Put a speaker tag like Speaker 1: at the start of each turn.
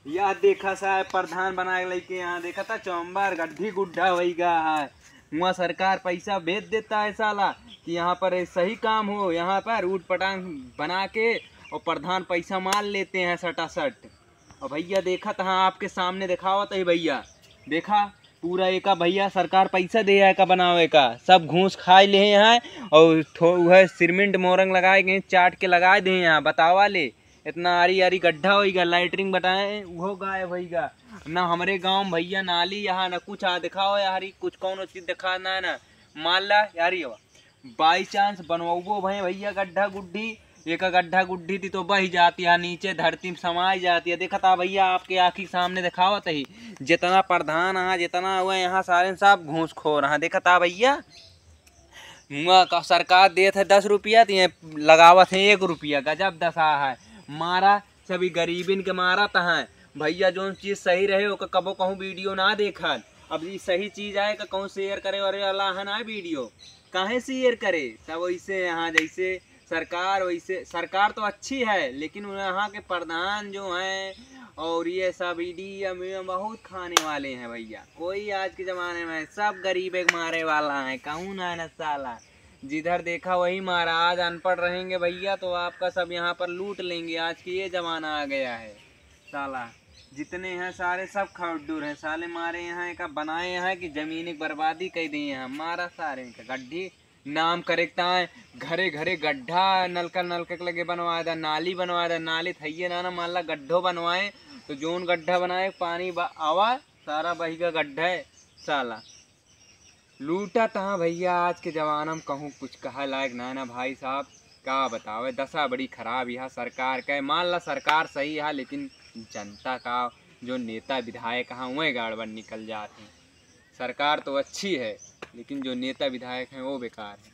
Speaker 1: यह देखा साहब प्रधान बना लेके यहाँ देखा था चौम्बर गड्ढी गुड्ढा वही गा है। वहाँ सरकार पैसा भेज देता है साला कि यहाँ पर सही काम हो, यहाँ पर ऊट पटांग बना के और प्रधान पैसा मार लेते हैं सटासट। और भैया देखा था आपके सामने दिखावा था भैया, देखा पूरा एका भैया सरकार पैसा दे है का बनावे का, सब घूस खाए ले हैं और वह सीमेंट मोरंग लगाए गए चाट के लगाए दे यहाँ बतावा ले। इतना आरी आरी गड्ढा होगा, लाइटरिंग बताए वो गाय होगा ना हमारे गांव भैया नाली यहाँ ना कुछ आ दिखाओ यारी, कुछ कौन चीज दिखाना है ना मान ला यारी। बाई चांस बनवाबो भैया गड्ढा गुड्ढी, एक गड्ढा गुड्ढी थी तो बह जाती है नीचे धरती में समाई जाती है। देखा था भैया आपके आँखी सामने दिखावत ही जितना प्रधान है जितना हुआ यहाँ सारे सब घूसखोर हैं। देखा था भैया का सरकार देत है 10 रुपया तो लगावत है 1 रुपया, गजब दशा है। मारा सभी गरीबिन के मारा है भैया, जो चीज़ सही रहे वो कबो कहूँ वीडियो ना देखा, अब ये सही चीज़ आए का कहूँ शेयर करे और अल्लाह ना वीडियो काहे शेयर करे। सब वैसे यहाँ जैसे सरकार वैसे सरकार तो अच्छी है लेकिन यहाँ के प्रधान जो हैं और ये सब ईडीएम बहुत खाने वाले हैं भैया। कोई आज के ज़माने में सब गरीब एक मारे वाला है, कहूँ ना न साला जिधर देखा वही मारा। आज अनपढ़ रहेंगे भैया तो आपका सब यहाँ पर लूट लेंगे, आज की ये ज़माना आ गया है साला। जितने हैं सारे सब खड्डूर हैं साले, मारे यहाँ का बनाए हैं कि ज़मीन की बर्बादी कर दी है हमारा सारे का गड्ढी नाम करेक्ता है। घरे घरे गड्ढा नलका नलका लगे बनवाए था, नाली बनवाए था, नाली थैये ना मान ला गड्ढो बनवाए तो जोन गड्ढा बनाए पानी आवा सारा वही का गड्ढा है साला। लूटा था भैया आज के ज़माना में कहूँ कुछ कहा लायक ना भाई साहब, क्या बतावे दशा बड़ी खराब यहाँ सरकार का है। मान ला सरकार सही है लेकिन जनता का जो नेता विधायक हैं वही गड़बड़ निकल जाते हैं। सरकार तो अच्छी है लेकिन जो नेता विधायक हैं वो बेकार है।